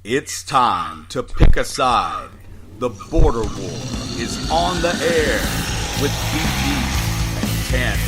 It's time to pick a side. The border war is on the air with BG and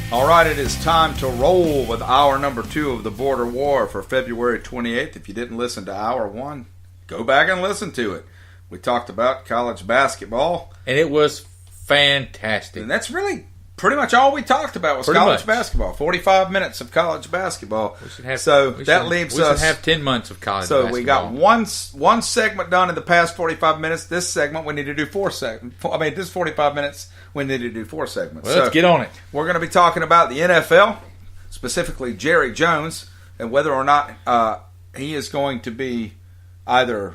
10. All right, it is time to roll with hour number 2 of the border war for February 28th. If you didn't listen to hour 1, go back and listen to it. We talked about college basketball. And it was fantastic. And that's really pretty much all we talked about was college basketball. 45 minutes of college basketball. We should have 10 months of college basketball. So we got one segment done in the past 45 minutes. This segment, we need to do 4 segments. This 45 minutes, we need to do 4 segments. Well, let's get on it. We're going to be talking about the NFL, specifically Jerry Jones, and whether or not he is going to be either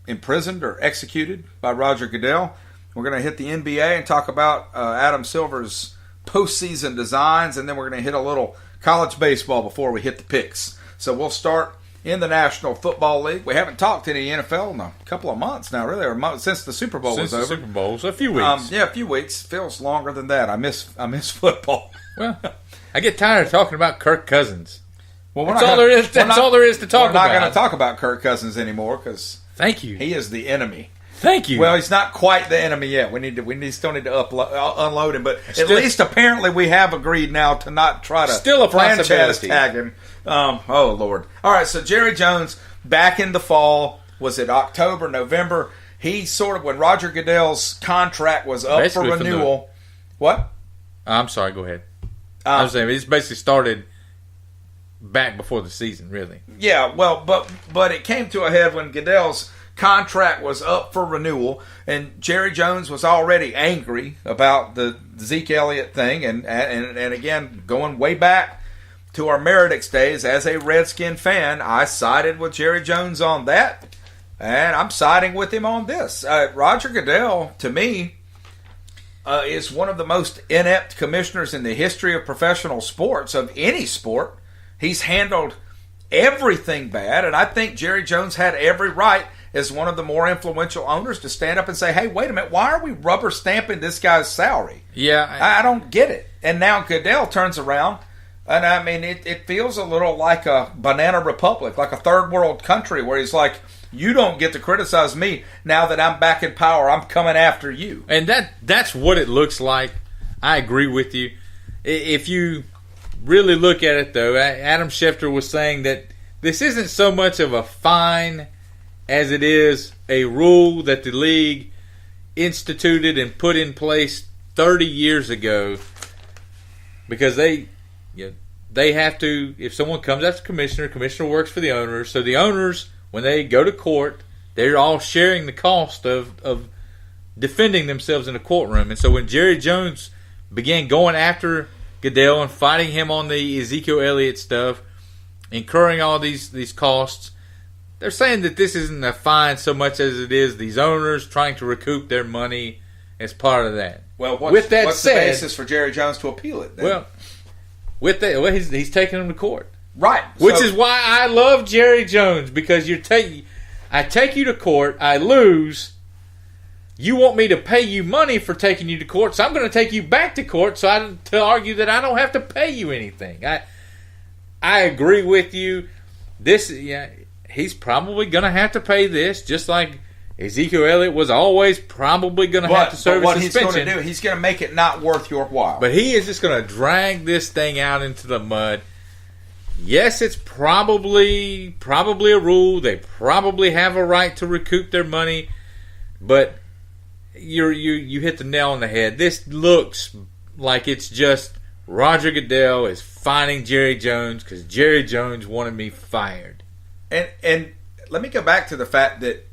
imprisoned or executed by Roger Goodell. We're going to hit the NBA and talk about Adam Silver's postseason designs, and then we're going to hit a little college baseball before we hit the picks. So we'll start in the National Football League. We haven't talked any NFL in a couple of months now, really, or since the Super Bowl was over. Since the Super Bowl, so a few weeks. A few weeks. Feels longer than that. I miss football. Well, I get tired of talking about Kirk Cousins. Well, that's all there is to talk about. We're not going to talk about Kirk Cousins anymore because thank you. He is the enemy. Thank you. Well, he's not quite the enemy yet. We still need to unload him, but at least apparently we have agreed now to not try to still a franchise tag him. Oh Lord! All right, so Jerry Jones back in the fall. Was it October, November? He sort of when Roger Goodell's contract was up for renewal. What? I'm sorry. Go ahead. I was saying it's basically started back before the season, really. Yeah, well, but it came to a head when Goodell's contract was up for renewal, and Jerry Jones was already angry about the Zeke Elliott thing, and again, going way back to our Meredith days as a Redskin fan, I sided with Jerry Jones on that, and I'm siding with him on this. Roger Goodell, to me, is one of the most inept commissioners in the history of professional sports, of any sport. He's handled everything bad, and I think Jerry Jones had every right as one of the more influential owners to stand up and say, hey, wait a minute, why are we rubber stamping this guy's salary? Yeah. I don't get it. And now Goodell turns around, and I mean, it feels a little like a banana republic, like a third world country where he's like, you don't get to criticize me now that I'm back in power. I'm coming after you. And that's what it looks like. I agree with you. If you really look at it, though, Adam Schefter was saying that this isn't so much of a fine as it is a rule that the league instituted and put in place 30 years ago, because they have to, if someone comes after commissioner works for the owners, so the owners, when they go to court, they're all sharing the cost of defending themselves in a courtroom. And so when Jerry Jones began going after Goodell and fighting him on the Ezekiel Elliott stuff, incurring all these costs, they're saying that this isn't a fine so much as it is these owners trying to recoup their money as part of that. Well, what's the basis for Jerry Jones to appeal it then? Well, he's taking them to court. Right. Which is why I love Jerry Jones, because I take you to court, I lose, you want me to pay you money for taking you to court, so I'm going to take you back to court to argue that I don't have to pay you anything. I agree with you. He's probably going to have to pay this, just like Ezekiel Elliott was always probably going to have to serve a suspension. What he's going to do, he's going to make it not worth your while. But he is just going to drag this thing out into the mud. Yes, it's probably a rule. They probably have a right to recoup their money. But you hit the nail on the head. This looks like it's just Roger Goodell is fining Jerry Jones because Jerry Jones wanted me fired. And let me go back to the fact that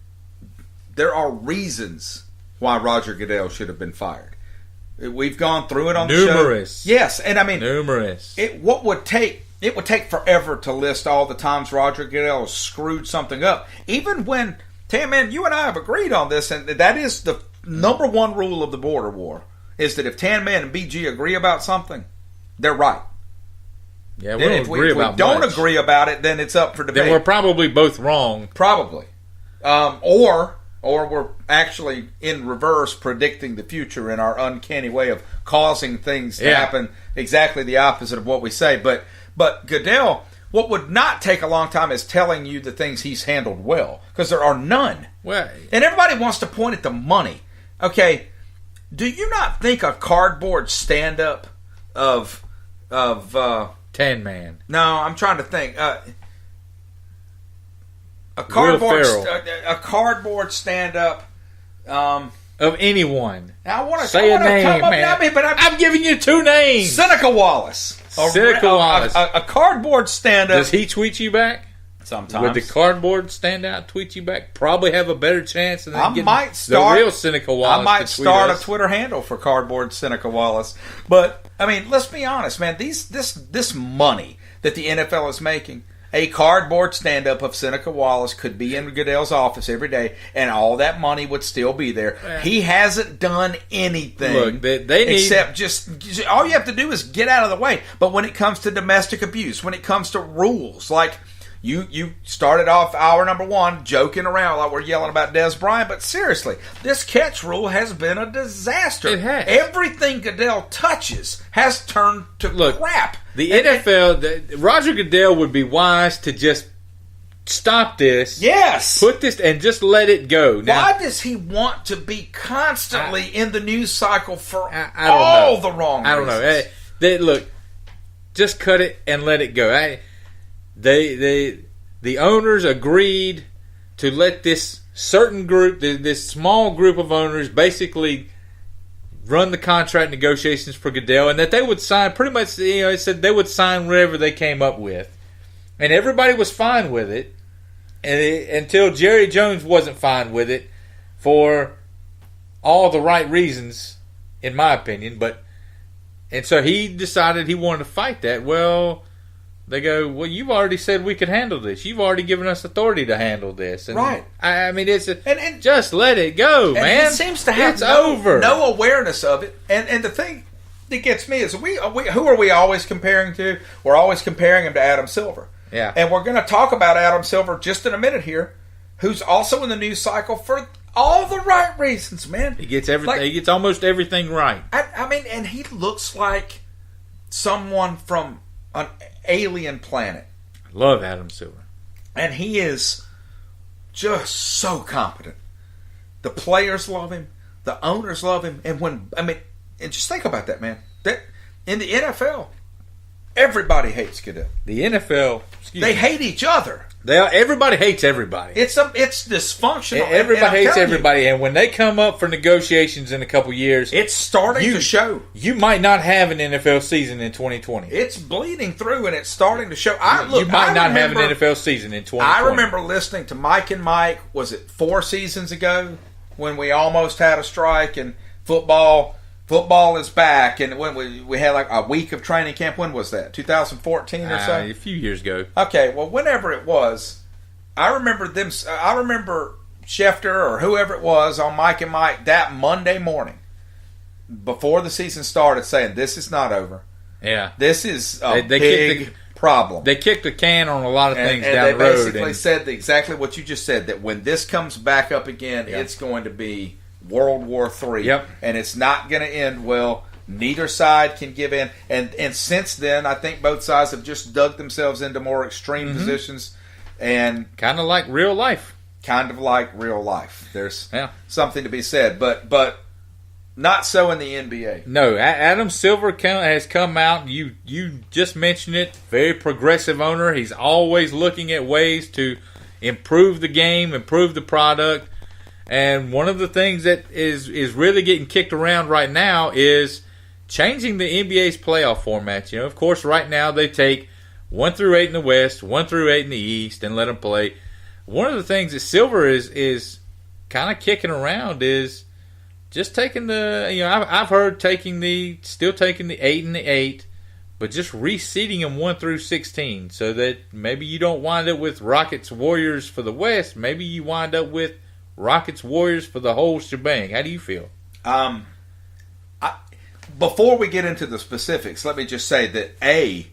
there are reasons why Roger Goodell should have been fired. We've gone through it on the show. Numerous. Yes, and I mean, numerous. It would take forever to list all the times Roger Goodell screwed something up. Even when, Tam, man, you and I have agreed on this, and that is the number one rule of the border war, is that if Tan Man and BG agree about something, they're right. Yeah, if we don't agree about it, then it's up for debate. Then we're probably both wrong. Probably. Or or we're actually in reverse predicting the future in our uncanny way of causing things to happen exactly the opposite of what we say. But Goodell, what would not take a long time is telling you the things he's handled well, because there are none. Well, and everybody wants to point at the money. Okay, do you not think a cardboard stand-up of 10 Man? No, I'm trying to think. A cardboard stand-up of anyone. I want to say a name, man. I'm giving you 2 names. Seneca Wallace. Wallace. A cardboard stand-up. Does he tweet you back? Sometimes. Would the cardboard stand out tweet you back? Probably have a better chance than the real Seneca Wallace. I might start a Twitter handle for cardboard Seneca Wallace. But I mean, let's be honest, man. This money that the NFL is making, a cardboard stand-up of Seneca Wallace could be in Goodell's office every day, and all that money would still be there. He hasn't done anything. Look, they need, except just all you have to do is get out of the way. But when it comes to domestic abuse, when it comes to rules, like you started off hour number 1 joking around like we're yelling about Des Bryant, but seriously, this catch rule has been a disaster. It has. Everything Goodell touches has turned to crap. The NFL, Roger Goodell would be wise to just stop this. Yes. Put this and just let it go. Now, why does he want to be constantly in the news cycle for the wrong reasons? I don't know. Look, just cut it and let it go. The owners agreed to let this certain group, this small group of owners, basically run the contract negotiations for Goodell, and that they would sign pretty much. It said they would sign whatever they came up with, and everybody was fine with it, until Jerry Jones wasn't fine with it for all the right reasons, in my opinion. And so he decided he wanted to fight that. Well, they go, well, you've already said we could handle this. You've already given us authority to handle this. And right. I mean, and just let it go, man. It seems to have no awareness of it. And the thing that gets me is, who are we always comparing to? We're always comparing him to Adam Silver. Yeah. And we're going to talk about Adam Silver just in a minute here, who's also in the news cycle for all the right reasons, man. He gets everything. He gets almost everything right. I mean, and he looks like someone from an alien planet. I love Adam Silver. And he is just so competent. The players love him. The owners love him. And just think about that, man. That in the NFL, everybody hates Goodell. The NFL, they hate each other. Everybody hates everybody. It's dysfunctional. Everybody hates everybody, and when they come up for negotiations in a couple years, it's starting to show. You might not have an NFL season in 2020. It's bleeding through, and it's starting to show. You might not have an NFL season in 2020. I remember listening to Mike and Mike. Was it 4 seasons ago when we almost had a strike and football is back, and when we had like a week of training camp. When was that? 2014 or so? A few years ago. Okay, well, whenever it was, I remember Schefter or whoever it was on Mike and Mike that Monday morning before the season started saying, this is not over. Yeah. This is a big problem. They kicked the can on a lot of things down the road. They basically said exactly what you just said, that when this comes back up again, it's going to be World War III. Yep. And it's not going to end well. Neither side can give in. And since then, I think both sides have just dug themselves into more extreme positions. And kind of like real life. There's something to be said. But not so in the NBA. No, Adam Silver has come out. You just mentioned it. Very progressive owner. He's always looking at ways to improve the game, improve the product. And one of the things that is really getting kicked around right now is changing the NBA's playoff format. Of course, right now they take 1 through 8 in the West, 1 through 8 in the East, and let them play. One of the things that Silver is kind of kicking around is just taking I've heard still taking the 8 and the 8, but just reseeding them 1 through 16, so that maybe you don't wind up with Rockets Warriors for the West. Maybe you wind up with Rockets Warriors for the whole shebang. How do you feel? Before we get into the specifics, let me just say that I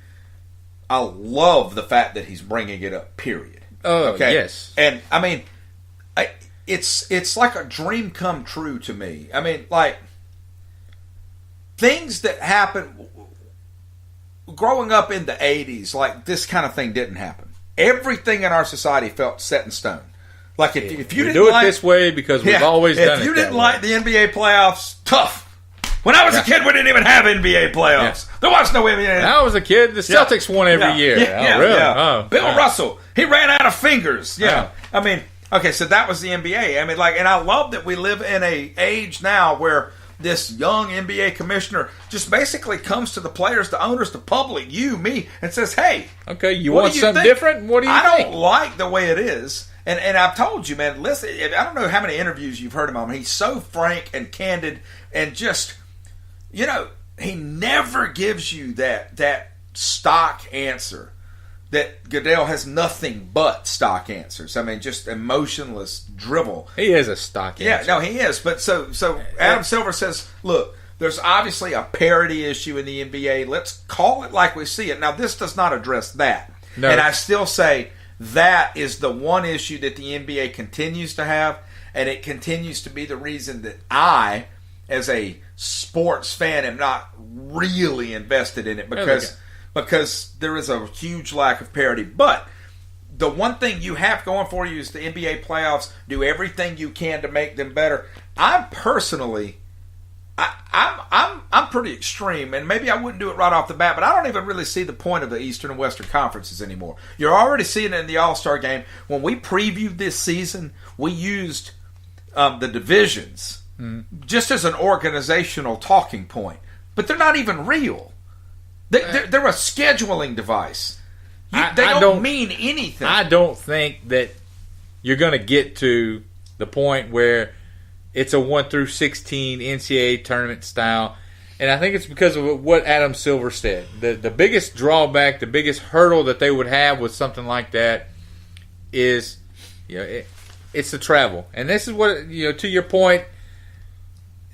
love the fact that he's bringing it up. Period. Okay. Yes. And I mean, it's like a dream come true to me. I mean, like, things that happen growing up in the 80s, like this kind of thing didn't happen. Everything in our society felt set in stone. Like if you didn't do it this way because we've always done it. If you didn't like the NBA playoffs, tough. When I was a kid, we didn't even have NBA playoffs. There was no NBA. When I was a kid, the Celtics won every year. Really? Oh, Bill Russell, he ran out of fingers. Yeah. I mean, okay, so that was the NBA. I mean, like, and I love that we live in a age now where this young NBA commissioner just basically comes to the players, the owners, the public, you, me, and says, hey. Okay, you want something different? What do you think? I don't like the way it is. And I've told you, man, listen, I don't know how many interviews you've heard him on. He's so frank and candid and just, you know, he never gives you that stock answer. That Goodell has nothing but stock answers. I mean, just emotionless drivel. He is a stock answer. Yeah, no, he is. But so Adam Silver says, look, there's obviously a parity issue in the NBA. Let's call it like we see it. Now, this does not address that. No. And I still say that is the one issue that the NBA continues to have, and it continues to be the reason that I, as a sports fan, am not really invested in it because there is a huge lack of parity. But the one thing you have going for you is the NBA playoffs. Do everything you can to make them better. I'm personally, I'm pretty extreme, and maybe I wouldn't do it right off the bat, but I don't even really see the point of the Eastern and Western conferences anymore. You're already seeing it in the All-Star game. When we previewed this season, we used the divisions just as an organizational talking point, but they're not even real. They're a scheduling device. They don't mean anything. I don't think that you're going to get to the point where it's a 1 through 16 NCAA tournament style. And I think it's because of what Adam Silver said. The biggest drawback, the biggest hurdle that they would have with something like that is, it's the travel. And this is what, to your point,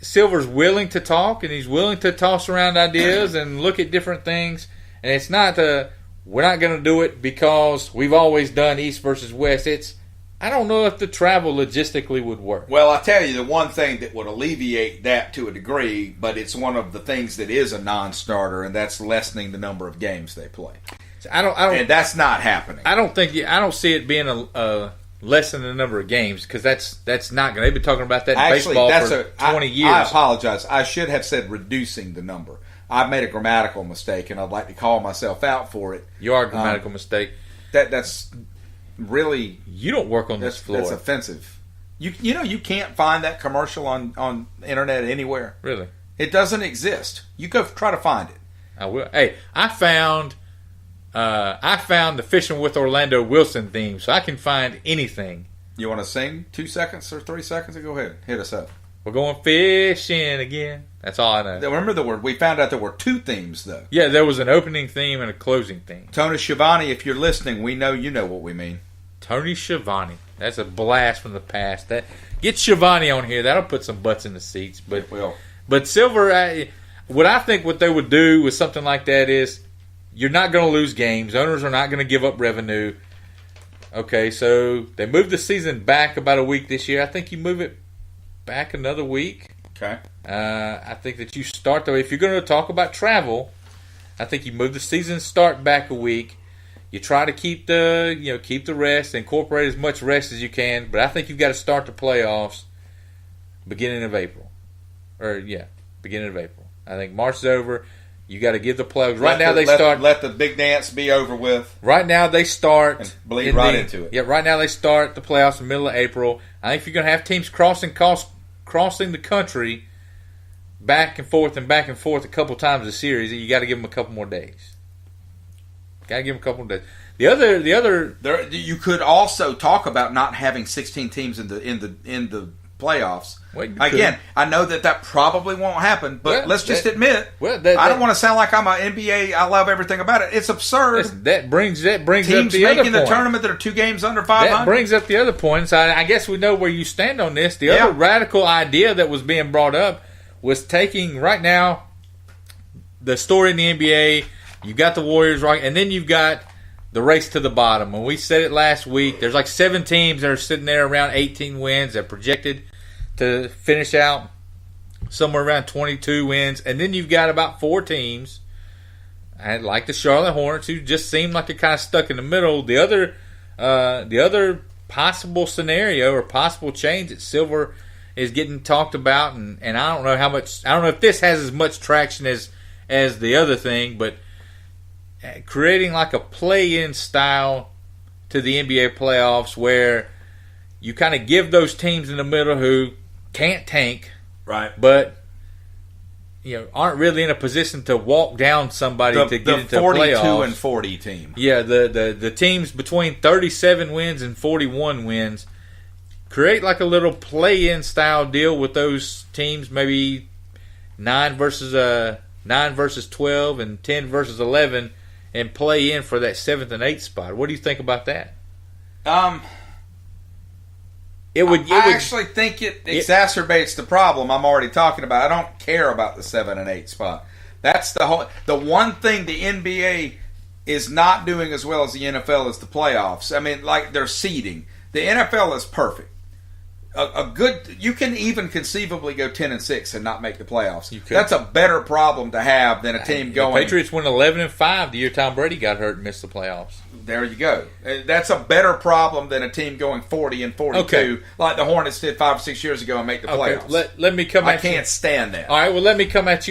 Silver's willing to talk, and he's willing to toss around ideas and look at different things. And it's not we're not going to do it because we've always done East versus West. I don't know if the travel logistically would work. Well, I tell you, the one thing that would alleviate that to a degree, but it's one of the things that is a non-starter, and that's lessening the number of games they play. And that's not happening. I don't see it being a lessen the number of games because that's not going. They've been talking about that in baseball for 20 years. I apologize. I should have said reducing the number. I made a grammatical mistake, and I'd like to call myself out for it. You are a grammatical mistake. That's really, you don't work on this floor. That's offensive. You can't find that commercial on the internet anywhere. Really, it doesn't exist. You go try to find it. I will. Hey, I found the Fishing with Orlando Wilson theme, so I can find anything. You want to sing 2 seconds or 3 seconds? Go ahead, hit us up. We're going fishing again. That's all I know. Remember the word. We found out there were 2 themes, though. Yeah, there was an opening theme and a closing theme. Tony Schiavone, if you're listening, we know you know what we mean. Tony Schiavone. That's a blast from the past. Get Schiavone on here. That'll put some butts in the seats. But, but Silver, what they would do with something like that is you're not going to lose games. Owners are not going to give up revenue. Okay, so they moved the season back about a week this year. I think you move it back another week. Okay. I think that you start, though, if you're going to talk about travel, I think you move the season start back a week. You try to keep the rest, incorporate as much rest as you can, but I think you've got to start the playoffs beginning of April. Beginning of April. I think March is over. You got to give the playoffs. Let the big dance be over with. Right now they start and bleed right into it. Yeah, right now they start the playoffs in the middle of April. I think if you're going to have teams crossing the country back and forth a couple times a series, you got to give them a couple more days. Got to give them a couple more days. The other you could also talk about not having 16 teams in the playoffs. Well, again, I know that probably won't happen, but let's just admit, I don't want to sound like I'm an NBA. I love everything about it. It's absurd. That brings up the teams making the tournament that are 2 games under 500. That brings up the other point. So I guess we know where you stand on this. The other radical idea that was being brought up was taking right now the story in the NBA. You got the Warriors, right, and then you've got the race to the bottom. When we said it last week, there's like 7 teams that are sitting there around 18 wins that are projected to finish out somewhere around 22 wins. And then you've got about 4 teams, like the Charlotte Hornets, who just seem like they're kind of stuck in the middle. The other possible scenario or possible change that Silver is getting talked about, and I don't know how much. I don't know if this has as much traction as the other thing, but creating like a play-in style to the NBA playoffs where you kind of give those teams in the middle who can't tank, right? But aren't really in a position to walk down somebody to get into the playoffs. The 42 and 40 team. Yeah, the teams between 37 wins and 41 wins. Create like a little play-in style deal with those teams, maybe 9 versus 12 and 10 versus 11, and play in for that 7th and 8th spot. What do you think about that? I actually think it exacerbates the problem I'm already talking about. I don't care about the 7 and 8 spot. That's the one thing the NBA is not doing as well as the NFL is the playoffs. I mean, like their seeding. The NFL is perfect. You can even conceivably go 10 and 6 and not make the playoffs. That's a better problem to have than a team going. The Patriots went 11 and 5 the year Tom Brady got hurt and missed the playoffs. There you go. That's a better problem than a team going 40 and 42 like the Hornets did 5 or 6 years ago and make the playoffs. Let me come. I can't stand that. All right. Well, let me come at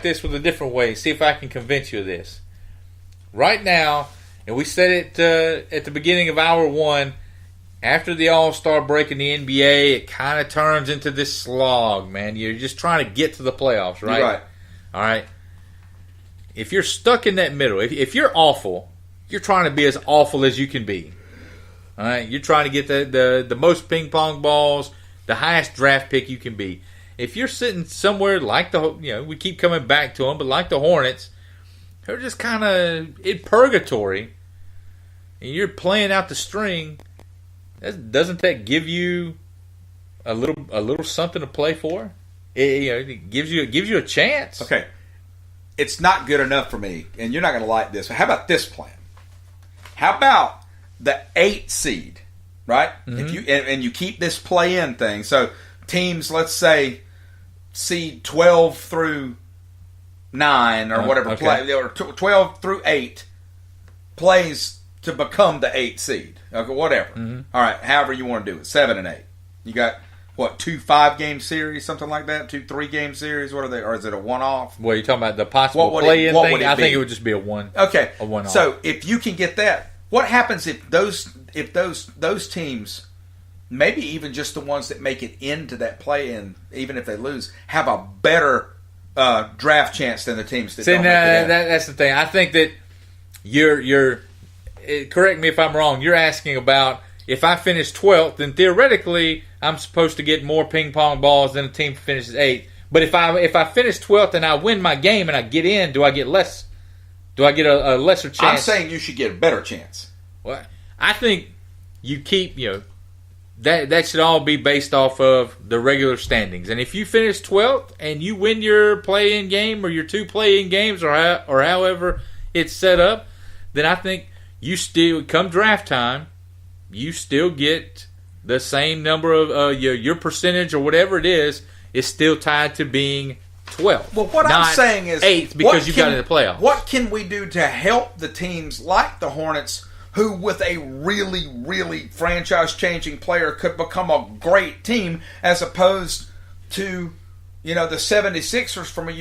this with a different way. See if I can convince you of this. Right now, and we said it at the beginning of hour 1. After the All-Star break in the NBA, it kind of turns into this slog, man. You're just trying to get to the playoffs, right? You're right. All right. If you're stuck in that middle, if you're awful, you're trying to be as awful as you can be. All right. You're trying to get the most ping pong balls, the highest draft pick you can be. If you're sitting somewhere like we keep coming back to them, but like the Hornets, they're just kind of in purgatory, and you're playing out the string. Doesn't that give you a little something to play for? It gives you a chance. Okay, it's not good enough for me, and you're not going to like this. How about this plan? How about the 8 seed, right? Mm-hmm. If you and you keep this play-in thing, so teams, let's say, seed 12 through 9 or whatever, play or 12 through 8 plays to become the 8 seed. Okay, whatever. Mm-hmm. All right, however you want to do it. 7 and 8. You got, 2 5-game series, something like that? 2 3-game series? What are they? Or is it a one-off? Well, you're talking about the possible play-in thing? I think it would just be a one. Okay. A one-off. So if you can get that, what happens if those teams, maybe even just the ones that make it into that play-in, even if they lose, have a better draft chance than the teams that don't make it in? That's the thing. I think that you're correct me if I'm wrong. You're asking about if I finish 12th, then theoretically I'm supposed to get more ping pong balls than a team that finishes 8th. But if I finish 12th and I win my game and I get in, do I get less? Do I get a lesser chance? I'm saying you should get a better chance. Well, I think you keep that should all be based off of the regular standings. And if you finish 12th and you win your play-in game or your 2 play-in games or however it's set up, then I think you still, come draft time, you still get the same number of your percentage or whatever it is still tied to being 12th. Well, what I'm saying is 8th because you got in the playoffs. What can we do to help the teams like the Hornets who with a really, really franchise-changing player could become a great team as opposed to, the 76ers from a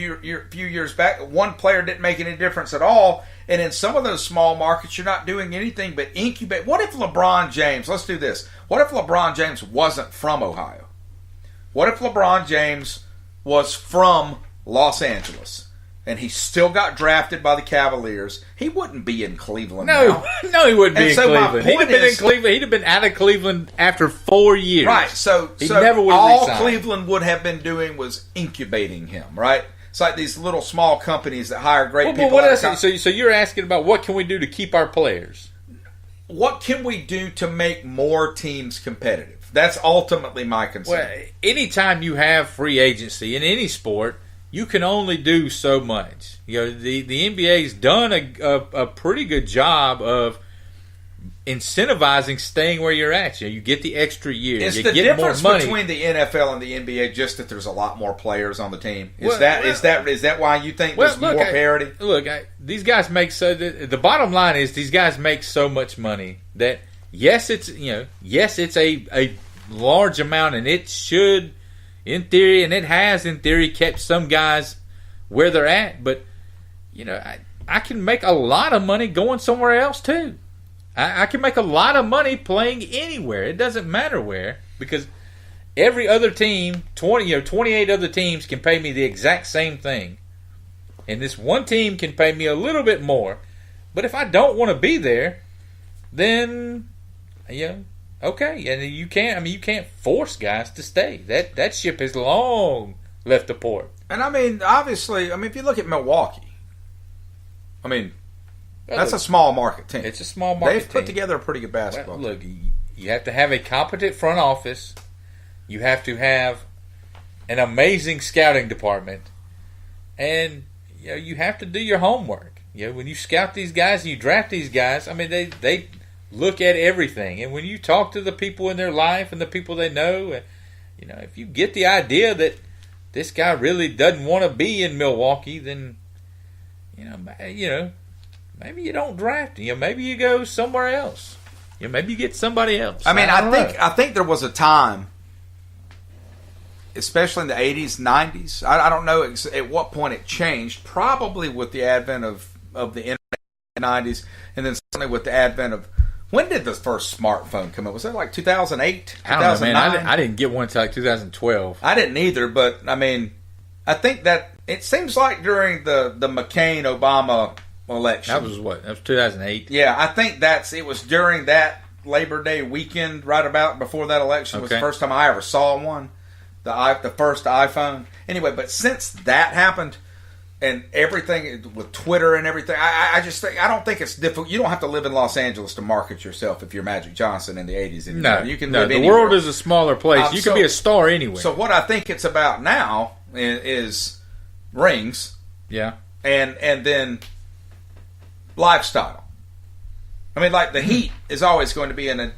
few years back. One player didn't make any difference at all. And in some of those small markets, you're not doing anything but incubate. What if LeBron James, let's do this. What if LeBron James wasn't from Ohio? What if LeBron James was from Los Angeles and he still got drafted by the Cavaliers? He wouldn't be in Cleveland now. No, he wouldn't be in Cleveland. He'd have been in Cleveland. He'd have been out of Cleveland after 4 years. Right. So never would have all resigned. Cleveland would have been doing was incubating him, right? It's like these little small companies that hire great people. What else? So you're asking about what can we do to keep our players? What can we do to make more teams competitive? That's ultimately my concern. Well, anytime you have free agency in any sport, you can only do so much. The NBA's done a pretty good job of incentivizing staying where you're at. You get the extra year. Is you the get difference more money. between the NFL and the NBA just that there's a lot more players on the team? Is that why you think there's more parity? These guys make the bottom line is these guys make so much money that yes, it's a large amount, and it should, in theory, and it has in theory kept some guys where they're at. But I can make a lot of money going somewhere else too. I can make a lot of money playing anywhere. It doesn't matter where, because every other team, 28 other teams can pay me the exact same thing. And this one team can pay me a little bit more. But if I don't want to be there, then, okay. And you can't force guys to stay. That ship has long left the port. And obviously, if you look at Milwaukee, that's a small market team. It's a small market team. They've put together a pretty good basketball team. You have to have a competent front office. You have to have an amazing scouting department. And you have to do your homework. When you scout these guys and you draft these guys, they look at everything. And when you talk to the people in their life and the people they know, if you get the idea that this guy really doesn't want to be in Milwaukee, then maybe you don't draft him. Maybe you go somewhere else. Maybe you get somebody else. I think there was a time, especially in the 80s, 90s. I don't know at what point it changed. Probably with the advent of the internet in the 90s, and then certainly with the advent of, when did the first smartphone come up? Was that like 2008? I don't know, man. I didn't get one until like 2012. I didn't either, but I think that it seems like during the McCain-Obama election. That was 2008. Yeah, I think it was during that Labor Day weekend, right about before that election. Was the first time I ever saw one, the first iPhone. Anyway, but since that happened, and everything with Twitter and everything, I don't think it's difficult. You don't have to live in Los Angeles to market yourself if you're Magic Johnson in the 80s. No, you can live anywhere. The world is a smaller place. You can be a star anywhere. So what I think it's about now is rings. Yeah, and then lifestyle. The Heat is always going to be an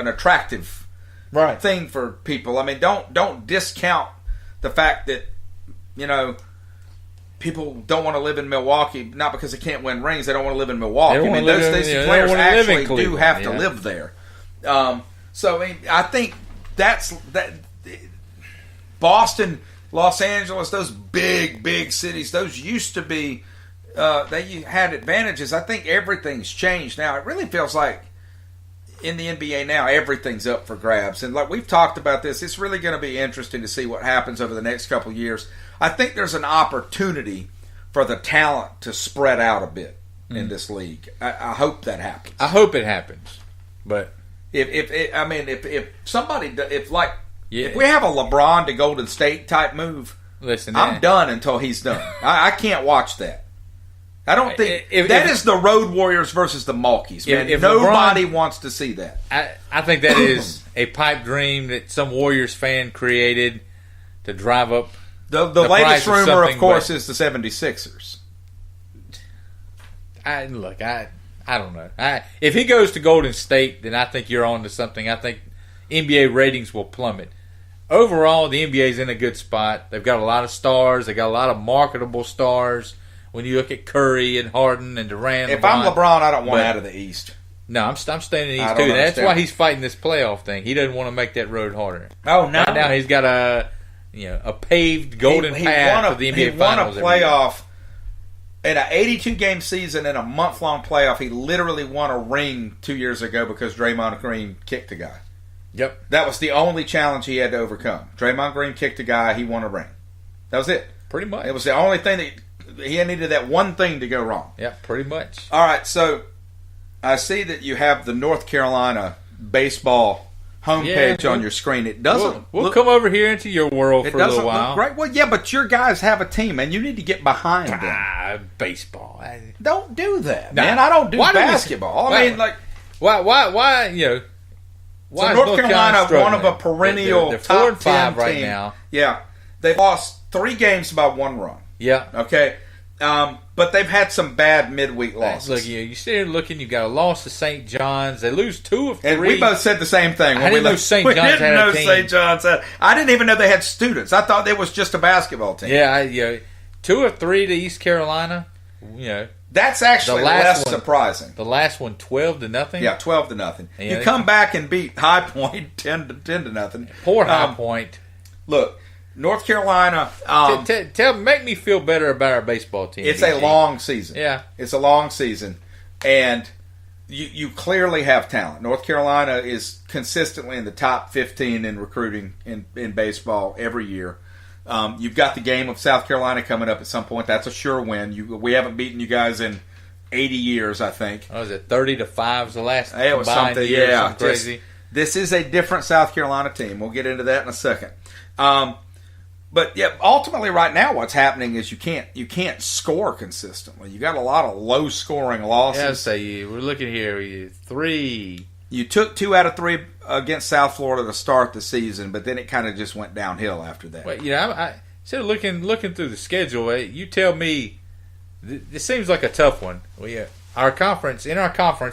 attractive thing for people. Don't discount the fact that people don't want to live in Milwaukee, not because they can't win rings. They don't want to live in Milwaukee. Those players actually do have to live there. I think that Boston, Los Angeles, those big cities, those used to be. They had advantages. I think everything's changed now. It really feels like in the NBA now, everything's up for grabs. And like we've talked about this, it's really going to be interesting to see what happens over the next couple of years. I think there's an opportunity for the talent to spread out a bit in this league. I hope that happens. I hope it happens. But if we have a LeBron to Golden State type move, I'm done until he's done. I can't watch that. I don't think that is the Road Warriors versus the Malkies, man. If nobody wants to see that. I think that is a pipe dream that some Warriors fan created to drive up the latest rumor, of course, is the 76ers. I don't know. If he goes to Golden State, then I think you're on to something. I think NBA ratings will plummet. Overall, the NBA is in a good spot. They've got a lot of stars. They got a lot of marketable stars. When you look at Curry and Harden and Durant, if I'm LeBron, I don't want out of the East. No, I'm staying in the East too. That's why he's fighting this playoff thing. He doesn't want to make that road harder. Oh no! Right now he's got a paved golden path to the NBA Finals. He won a playoff in an 82-game season in a month-long playoff. He literally won a ring 2 years ago because Draymond Green kicked a guy. Yep, that was the only challenge he had to overcome. Draymond Green kicked a guy. He won a ring. That was it. Pretty much. It was the only thing that. He needed that one thing to go wrong. Yeah, pretty much. All right, so I see that you have the North Carolina baseball homepage on your screen. It doesn't. We'll come over here into your world for a little while. Great. Well, yeah, but your guys have a team, and you need to get behind them. Baseball. Don't do that, man. I don't do basketball. Why? So North Carolina, one of a perennial they're top 4-5 10 right team. now. Yeah, they've lost 3 games by 1 run. Yeah. Okay. But they've had some bad midweek losses. Look, you sit here looking. You've got a loss to St. John's. They lose 2 of 3. And we both said the same thing. I didn't know St. John's had a team. St. John's had. I didn't even know they had students. I thought it was just a basketball team. Yeah. 2 of 3 to East Carolina. That's actually less surprising. The last one, 12-0. Yeah, 12-0. You come back and beat High Point 10-0. Poor High Point. Look. North Carolina. Make me feel better about our baseball team. It's a long season. Yeah, it's a long season, and you clearly have talent. North Carolina is consistently in the top 15 in recruiting in baseball every year. You've got the game of South Carolina coming up at some point. That's a sure win. We haven't beaten you guys in 80 years, I think. Was it 30-5 the last? It was something. Year, yeah, something crazy. This is a different South Carolina team. We'll get into that in a second. But yeah, ultimately, right now, what's happening is you can't score consistently. You got a lot of low scoring losses. Yeah, say we're looking here. 3. You took 2 out of 3 against South Florida to start the season, but then it kind of just went downhill after that. Well, I instead of looking through the schedule, you tell me this seems like a tough one. Our conference,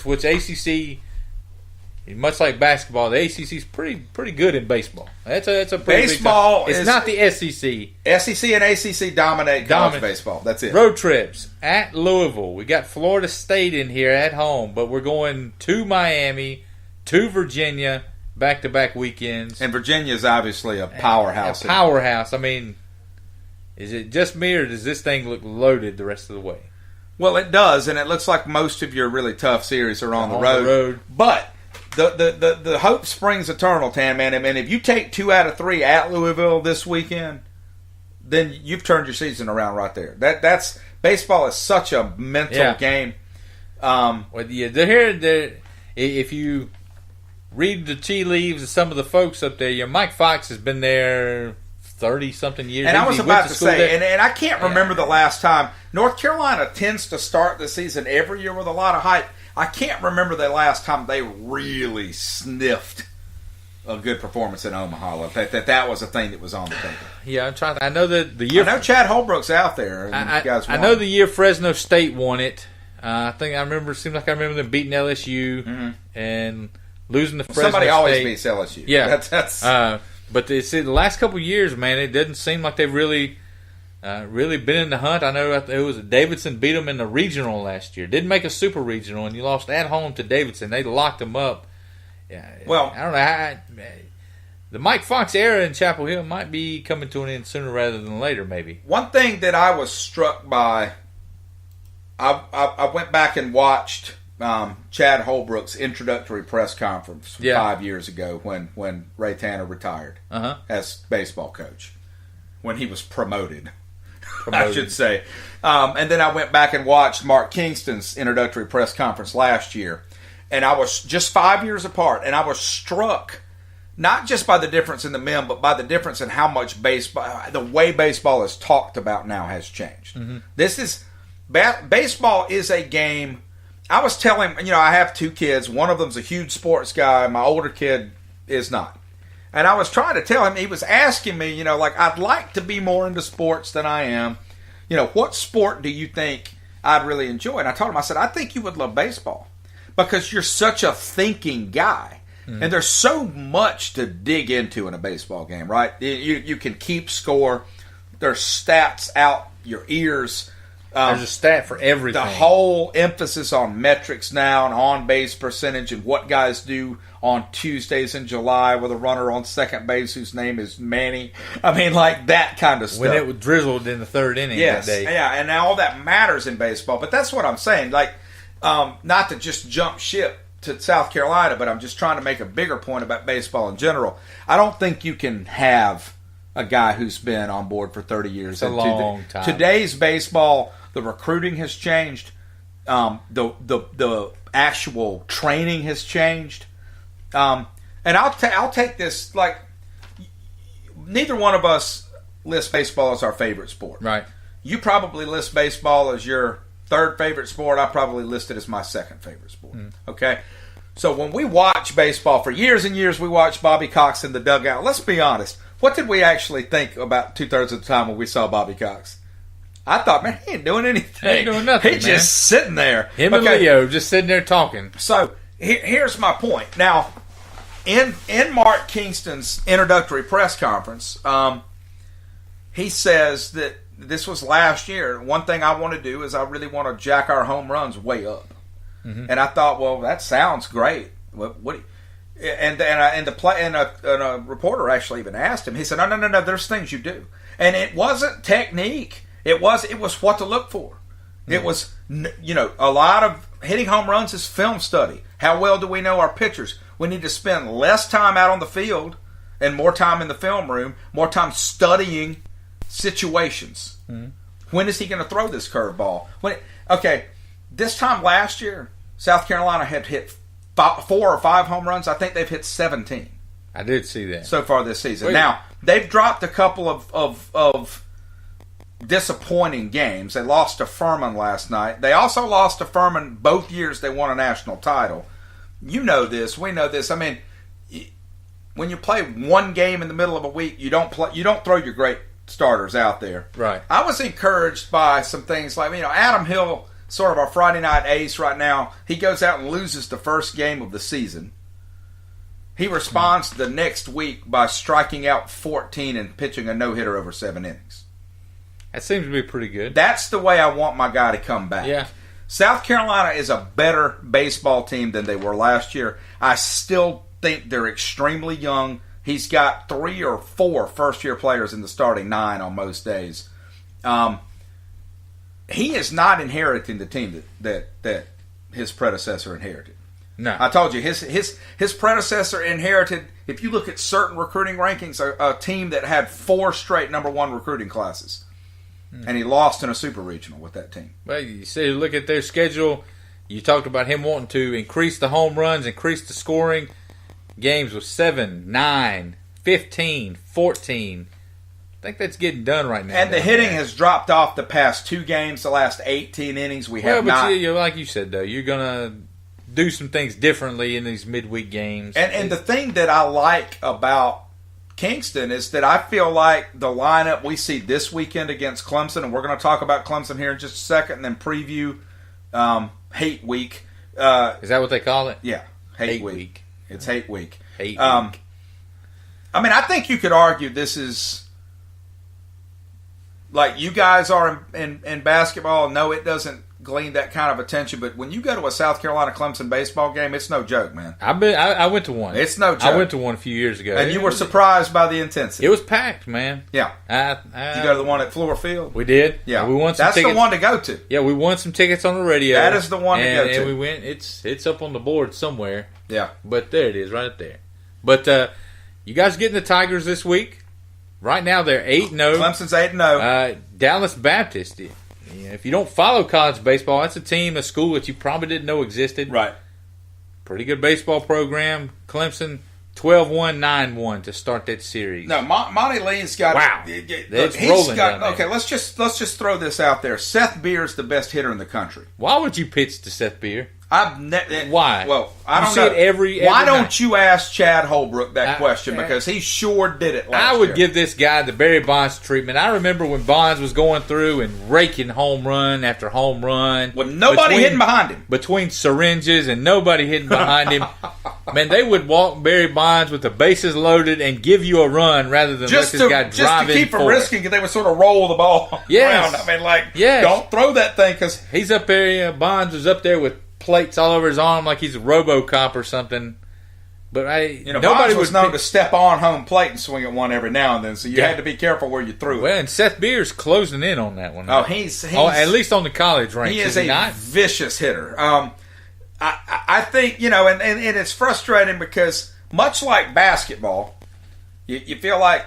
which ACC. Much like basketball, the ACC is pretty good in baseball. That's a pretty baseball. Big time. It's not the SEC. SEC and ACC dominate college baseball. That's it. Road trips at Louisville. We got Florida State in here at home, but we're going to Miami, to Virginia, back-to-back weekends. And Virginia is obviously a powerhouse. A powerhouse. I mean, is it just me, or does this thing look loaded the rest of the way? Well, it does, and it looks like most of your really tough series are on the road. But the hope springs eternal, Tan Man. I mean, if you take 2 out of 3 at Louisville this weekend, then you've turned your season around right there. That's baseball is such a mental game. If you read the tea leaves of some of the folks up there, Mike Fox has been there 30-something years. And I was about to say, and I can't remember the last time. North Carolina tends to start the season every year with a lot of hype. I can't remember the last time they really sniffed a good performance in Omaha. That was a thing that was on the table. Yeah, I'm trying. I know that the year. I know Chad Holbrook's out there. I know the year Fresno State won it. I think I remember. It seemed like I remember them beating LSU and losing to Fresno somebody State. Always beats LSU. Yeah, that's. But the last couple of years, man, it doesn't seem like they've really been in the hunt. I know it was Davidson beat them in the regional last year. Didn't make a super regional, and you lost at home to Davidson. They locked them up. Yeah. Well, I don't know. The Mike Fox era in Chapel Hill might be coming to an end sooner rather than later, maybe. One thing that I was struck by, I went back and watched Chad Holbrook's introductory press conference 5 years ago when Ray Tanner retired as baseball coach, when he was promoted. I should say. And then I went back and watched Mark Kingston's introductory press conference last year. And I was just 5 years apart. And I was struck not just by the difference in the men, but by the difference in how much the way baseball is talked about now has changed. Mm-hmm. Baseball is a game. I was telling, I have 2 kids. One of them's a huge sports guy. My older kid is not. And I was trying to tell him, he was asking me, I'd like to be more into sports than I am. What sport do you think I'd really enjoy? And I told him, I said, I think you would love baseball because you're such a thinking guy. Mm-hmm. And there's so much to dig into in a baseball game, right? You can keep score. There's stats out your ears. There's a stat for everything. The whole emphasis on metrics now and on-base percentage and what guys do on Tuesdays in July with a runner on second base whose name is Manny. I mean, like that kind of stuff. When it was drizzled in the 3rd inning that day. Yeah, and all that matters in baseball. But that's what I'm saying. Not to just jump ship to South Carolina, but I'm just trying to make a bigger point about baseball in general. I don't think you can have a guy who's been on board for 30 years. It's a long time. Today's baseball, the recruiting has changed. The actual training has changed. And I'll take this, neither one of us list baseball as our favorite sport. Right. You probably list baseball as your 3rd favorite sport. I probably list it as my 2nd favorite sport. Okay? So when we watch baseball, for years and years we watched Bobby Cox in the dugout. Let's be honest. what did we actually think about 2/3 of the time when we saw Bobby Cox? I thought, man, he ain't doing anything. He ain't doing nothing, He's just sitting there. Him and Leo just sitting there talking. So here's my point. Now, in Mark Kingston's introductory press conference, he says that this was last year. One thing I want to do is I really want to jack our home runs way up. Mm-hmm. And I thought, well, that sounds great. And a reporter actually even asked him. He said, no. There's things you do, and it wasn't technique. It was what to look for. Mm-hmm. It was, a lot of hitting home runs is film study. How well do we know our pitchers? We need to spend less time out on the field and more time in the film room, more time studying situations. Mm-hmm. When is he going to throw this curveball? This time last year, South Carolina had hit 4 or 5 home runs. I think they've hit 17. I did see that so far this season. Now they've dropped a couple of disappointing games. They lost to Furman last night. They also lost to Furman both years they won a national title. You know this. We know this. I mean, when you play one game in the middle of a week, you don't throw your great starters out there. Right. I was encouraged by some things like, Adam Hill, sort of our Friday night ace right now. He goes out and loses the first game of the season. He responds the next week by striking out 14 and pitching a no-hitter over 7 innings. That seems to be pretty good. That's the way I want my guy to come back. Yeah. South Carolina is a better baseball team than they were last year. I still think they're extremely young. He's got 3 or 4 first-year players in the starting 9 on most days. He is not inheriting the team that his predecessor inherited. No. I told you, his predecessor inherited, if you look at certain recruiting rankings, a team that had 4 straight number 1 recruiting classes. And he lost in a super regional with that team. Well, you see, look at their schedule. You talked about him wanting to increase the home runs, increase the scoring. Games with 7, 9, 15, 14. I think that's getting done right now. And the hitting has dropped off the past 2 games, the last 18 innings. We have not. Like you said, though, you're going to do some things differently in these midweek games. And the thing that I like about Kingston is that I feel like the lineup we see this weekend against Clemson, and we're going to talk about Clemson here in just a second, and then preview Hate Week. Is that what they call it? Yeah, Hate Week. It's Hate Week. Hate Week. I think you could argue this is like you guys are in basketball. No, it doesn't glean that kind of attention, but when you go to a South Carolina Clemson baseball game, it's no joke, man. I went to one. It's no joke. I went to one a few years ago, and you were surprised by the intensity. It was packed, man. Yeah. You go to the one at Floor Field? We did. Yeah, we won some That's tickets. The one to go to. Yeah, we won some tickets on the radio. That is the one to go to. And we went. It's up on the board somewhere. Yeah, but there it is, right up there. But you guys getting the Tigers this week? Right now they're 8-0. Clemson's 8-0. Dallas Baptist. If you don't follow college baseball, that's a school that you probably didn't know existed. Right. Pretty good baseball program. Clemson 12-1, 9-1 to start that series. No, Monty Lee's got. Wow, it's rolling down there. Okay, let's just throw this out there. Seth Beer's the best hitter in the country. Why would you pitch to Seth Beer? Why? Well, I don't know. See it every Why night. don't you ask Chad Holbrook that question? Because he sure did it last year. I would year. give this guy the Barry Bonds treatment. I remember when Bonds was going through and raking home run after home run. With nobody hitting behind him. Between syringes and nobody hitting behind him. Man, they would walk Barry Bonds with the bases loaded and give you a run rather than let this guy drive in. Just to keep from risking it, they would sort of roll the ball around. I mean, don't throw that thing because he's up there. Bonds was up there with plates all over his arm like he's a RoboCop or something. But nobody was known to step on home plate and swing at one every now and then, so you had to be careful where you threw it. Well, and Seth Beer's closing in on that one. Oh, he's at least on the college ranks. He is a vicious hitter. I think, and it's frustrating because much like basketball, you feel like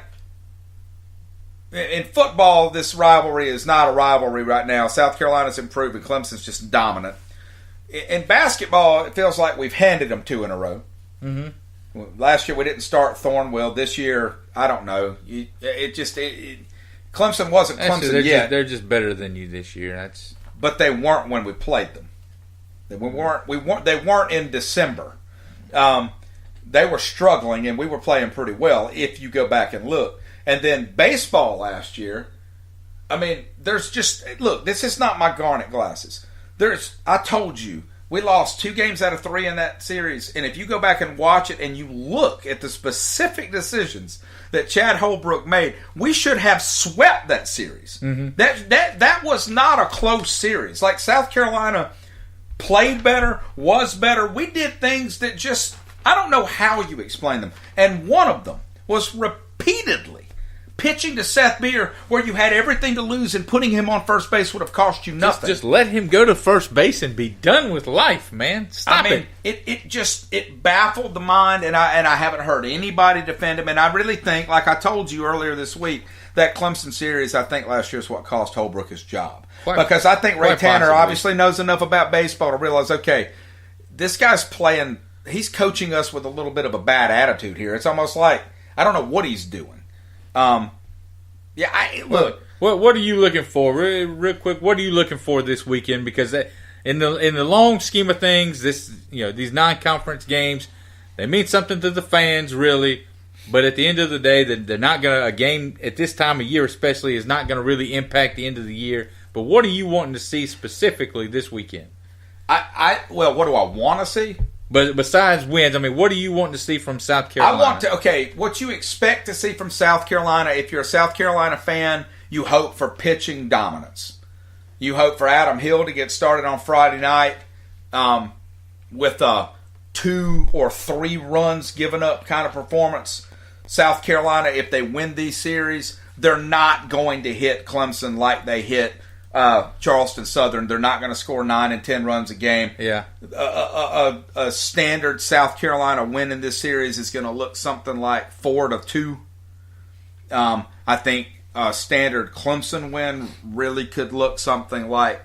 in football this rivalry is not a rivalry right now. South Carolina's improving. Clemson's just dominant. In basketball, it feels like we've handed them 2 in a row. Mm-hmm. Last year we didn't start Thornwell. This year, I don't know. Clemson wasn't Clemson yet. They're just better than you this year. But they weren't when we played them. They weren't in December. They were struggling, and we were playing pretty well. If you go back and look, And then baseball last year, I mean, there's just, look, this is not my garnet glasses. I told you, we lost 2 games out of 3 in that series. And if you go back and watch it and you look at the specific decisions that Chad Holbrook made, we should have swept that series. Mm-hmm. That was not a close series. Like, South Carolina played better, was better. We did things that just, I don't know how you explain them. And one of them was repeatedly pitching to Seth Beer where you had everything to lose, and putting him on first base would have cost you nothing. Just let him go to first base and be done with life, man. Stop it. It baffled the mind, and I haven't heard anybody defend him. And I really think, like I told you earlier this week, that Clemson series, I think last year is what cost Holbrook his job. Because I think Ray Tanner obviously knows enough about baseball to realize, okay, this guy's playing, he's coaching us with a little bit of a bad attitude here. It's almost like, I don't know what he's doing. Look. What are you looking for, real quick? What are you looking for this weekend? Because in the long scheme of things, these non-conference games, they mean something to the fans, really. But at the end of the day, they're not gonna. A game at this time of year, especially, is not going to really impact the end of the year. But what are you wanting to see specifically this weekend? What do I want to see? But besides wins, I mean, what do you want to see from South Carolina? What you expect to see from South Carolina, if you're a South Carolina fan, you hope for pitching dominance. You hope for Adam Hill to get started on Friday night with a 2 or 3 runs given up kind of performance. South Carolina, if they win these series, they're not going to hit Clemson like they hit Charleston Southern. They're not going to score 9 and 10 runs a game. Yeah. A standard South Carolina win in this series is going to look something like 4-2. I think a standard Clemson win really cocould look something like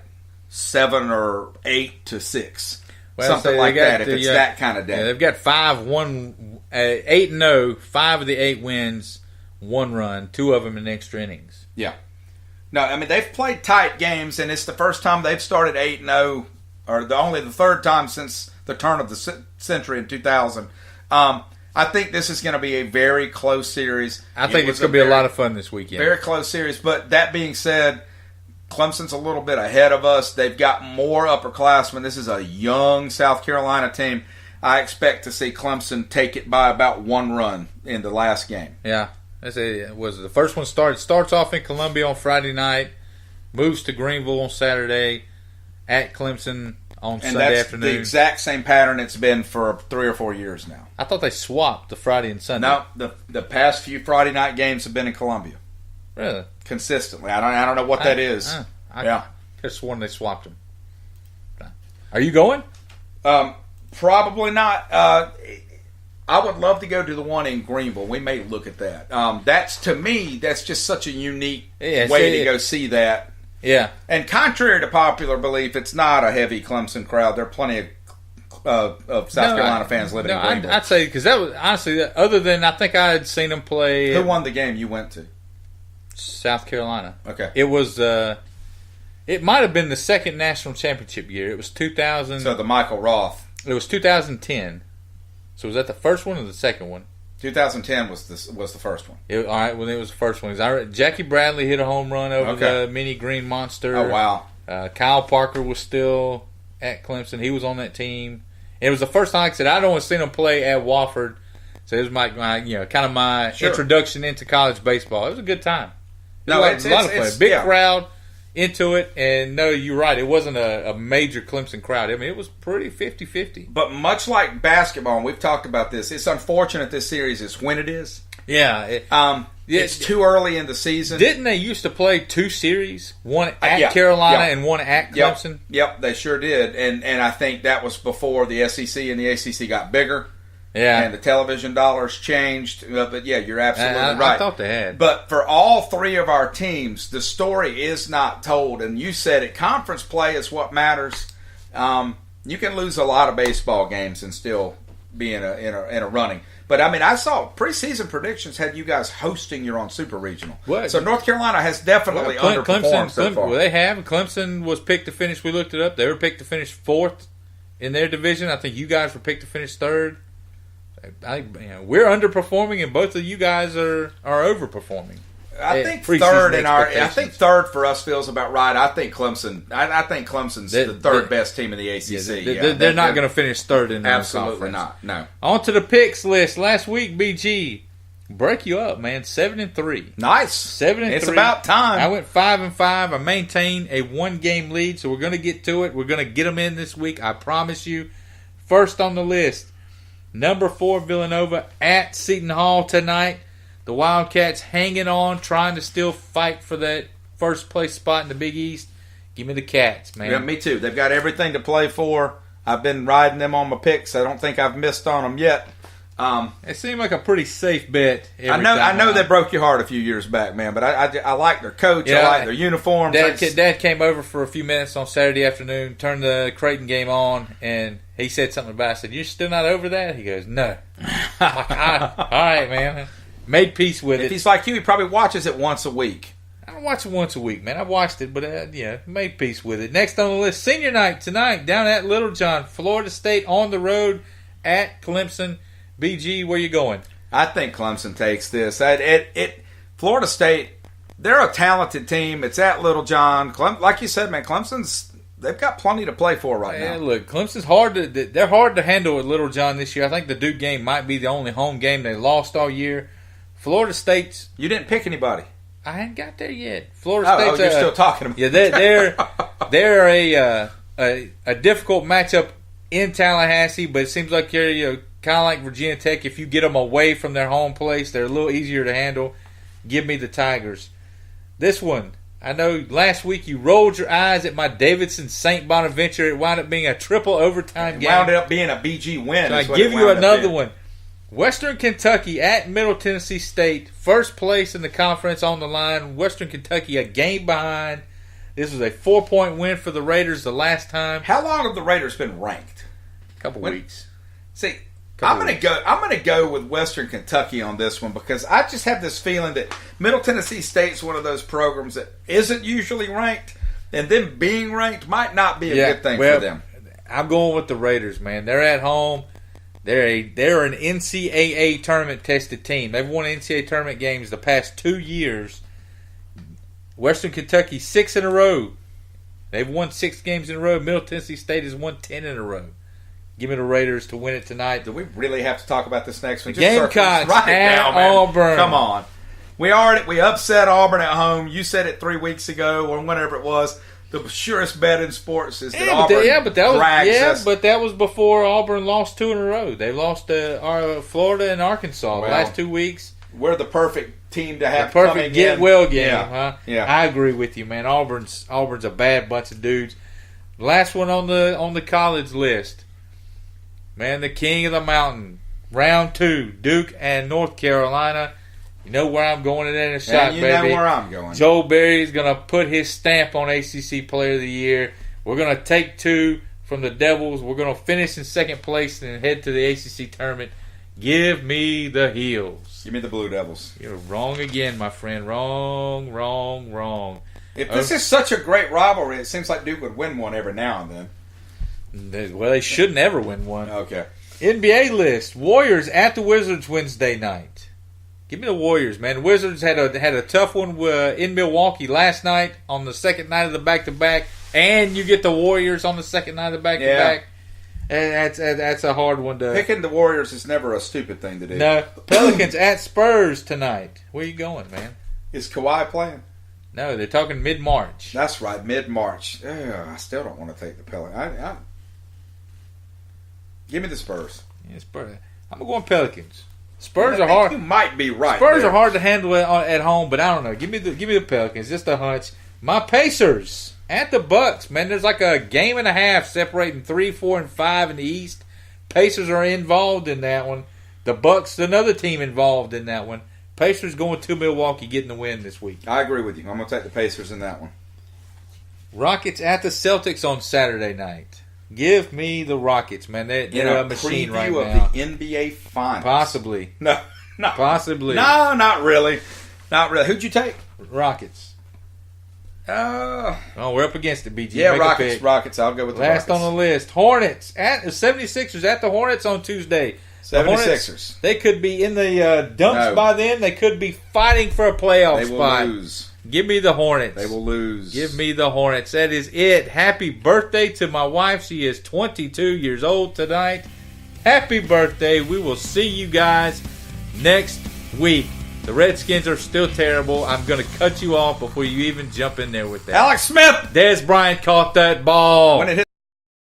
7 or 8-6. Something like that, if it's that kind of day. Yeah, they've got 8-0, 5 of the 8 wins, 1 run, 2 of them in extra innings. Yeah. No, I mean, they've played tight games, and it's the first time they've started 8-0, or only the third time since the turn of the century in 2000. I think this is going to be a very close series. I think it's going to be a lot of fun this weekend. Very close series, but that being said, Clemson's a little bit ahead of us. They've got more upperclassmen. This is a young South Carolina team. I expect to see Clemson take it by about 1 run in the last game. Yeah. The first one starts off in Columbia on Friday night, moves to Greenville on Saturday, at Clemson on Sunday afternoon. The exact same pattern it's been for 3 or 4 years now. I thought they swapped the Friday and Sunday. No, the past few Friday night games have been in Columbia. Really? Consistently. I don't know what that is. I could have sworn they swapped them. Are you going? Probably not. I would love to go to the one in Greenville. We may look at that. To me, that's just such a unique way to go see that. Yeah. And contrary to popular belief, it's not a heavy Clemson crowd. There are plenty of South Carolina fans living in Greenville. I'd say, because that was, honestly, other than I think I had seen them play. Who won the game you went to? South Carolina. Okay. It was, it might have been the second national championship year. It was 2000. So the Michael Roth. It was 2010. So was that the first one or the second one? 2010 was the first one. All right, well, it was the first one. Jackie Bradley hit a home run over the mini green monster. Oh, wow. Kyle Parker was still at Clemson. He was on that team. And it was the first time, like I said, I'd only seen him play at Wofford. So it was my introduction into college baseball. It was a good time. It was a lot of fun. Big crowd into it. And no, you're right. It wasn't a major Clemson crowd. I mean, it was pretty 50-50. But much like basketball, and we've talked about this, it's unfortunate this series is when it is. Yeah. It's too early in the season. Didn't they used to play 2 series? One at Carolina and one at Clemson? Yep, they sure did. And I think that was before the SEC and the ACC got bigger. Yeah. And the television dollars changed. But yeah, you're absolutely right. I thought they had. But for all 3 of our teams, the story is not told. And you said it, conference play is what matters. You can lose a lot of baseball games and still be in a running. But I mean, I saw preseason predictions had you guys hosting your own super regional. What? So North Carolina has definitely underperformed so far. Well, they have. Clemson was picked to finish. We looked it up. They were picked to finish 4th in their division. I think you guys were picked to finish 3rd. we're underperforming, and both of you guys are overperforming. I think third for us feels about right. I think Clemson. I think Clemson's the third best team in the ACC. They're not going to finish third in the absolutely conference. not. No. On to the picks list. Last week, BG break you up, man. 7-3. Nice. 7-3. It's about time. I went 5-5. I maintained a 1-game lead, so we're going to get to it. We're going to get them in this week. I promise you. First on the list, number 4 Villanova at Seton Hall tonight. The Wildcats hanging on, trying to still fight for that first place spot in the Big East. Give me the Cats, man. Yeah, me too. They've got everything to play for. I've been riding them on my picks. I don't think I've missed on them yet. It seemed like a pretty safe bet. I know they broke your heart a few years back, man, but I like their coach. Yeah, I like their uniforms. Dad came over for a few minutes on Saturday afternoon, turned the Creighton game on, and he said something about it. I said, "You're still not over that?" He goes, "No." I'm like, all right, man. Made peace with it. If he's like you, he probably watches it once a week. I don't watch it once a week, man. I've watched it, but made peace with it. Next on the list, senior night tonight down at Littlejohn, Florida State on the road at Clemson. BG, where you going? I think Clemson takes this. Florida State, they're a talented team. It's at Littlejohn. Like you said, man, they've got plenty to play for right now. Look, Clemson's they're hard to handle at Littlejohn this year. I think the Duke game might be the only home game they lost all year. Florida State's. You didn't pick anybody. I hadn't got there yet. Florida State's. You're still talking about. Yeah, they're a difficult matchup in Tallahassee, but it seems like you're kind of like Virginia Tech. If you get them away from their home place, they're a little easier to handle. Give me the Tigers. This one, I know last week you rolled your eyes at my Davidson St. Bonaventure. It wound up being a triple overtime game. It wound up being a BG win. So I give you another one. Western Kentucky at Middle Tennessee State. First place in the conference on the line. Western Kentucky a game behind. This was a 4-point win for the Raiders the last time. How long have the Raiders been ranked? A couple weeks. See, I'm gonna go with Western Kentucky on this one because I just have this feeling that Middle Tennessee State's one of those programs that isn't usually ranked, and them being ranked might not be a good thing for them. I'm going with the Raiders, man. They're at home. They're an NCAA tournament tested team. They've won NCAA tournament games the past 2 years. Western Kentucky 6 in a row. They've won 6 games in a row. Middle Tennessee State has won 10 in a row. Give me the Raiders to win it tonight. Do we really have to talk about this next one? Gamecocks at Auburn. Come on. We upset Auburn at home. You said it 3 weeks ago or whenever it was. The surest bet in sports is that Auburn drags us. But that was before Auburn lost 2 in a row. They lost to Florida and Arkansas the last 2 weeks. We're the perfect team to have. The perfect get-well game. Yeah. Huh? Yeah. I agree with you, man. Auburn's a bad bunch of dudes. Last one on the college list. Man, the king of the mountain. Round 2, Duke and North Carolina. You know where I'm going in a shot, baby. You know where I'm going. Joel Berry's going to put his stamp on ACC Player of the Year. We're going to take 2 from the Devils. We're going to finish in second place and head to the ACC tournament. Give me the Heels. Give me the Blue Devils. You're wrong again, my friend. Wrong. If this is such a great rivalry, it seems like Duke would win one every now and then. Well, they should never win one. Okay. NBA list. Warriors at the Wizards Wednesday night. Give me the Warriors, man. The Wizards had a tough one in Milwaukee last night on the second night of the back-to-back, and you get the Warriors on the second night of the back-to-back. And that's a hard one to... Picking the Warriors is never a stupid thing to do. No. Pelicans at Spurs tonight. Where you going, man? Is Kawhi playing? No, they're talking mid-March. That's right, mid-March. I still don't want to take the Pelicans. Give me the Spurs. Yeah, Spurs. I'm going Pelicans. Spurs are hard. You might be right. Spurs are hard to handle at home, but I don't know. Give me the Pelicans. Just a hunch. My Pacers at the Bucks. Man, there's like a game and a half separating 3, 4, and 5 in the East. Pacers are involved in that one. The Bucks, another team involved in that one. Pacers going to Milwaukee, getting the win this week. I agree with you. I'm going to take the Pacers in that one. Rockets at the Celtics on Saturday night. Give me the Rockets, man. They're a machine right now. Of the NBA Finals. Possibly. No. Possibly. No, not really. Not really. Who'd you take? Rockets. Oh, we're up against it, BG. Yeah, Rockets. I'll go with the Rockets. Last on the list. Hornets at the 76ers at the Hornets on Tuesday. 76ers. They could be in the dumps No. by then. They could be fighting for a playoff They will spot. lose. Give me the Hornets. They will lose. Give me the Hornets. That is it. Happy birthday to my wife. She is 22 years old tonight. Happy birthday. We will see you guys next week. The Redskins are still terrible. I'm going to cut you off before you even jump in there with that. Alex Smith. Des Bryant caught that ball. When it hit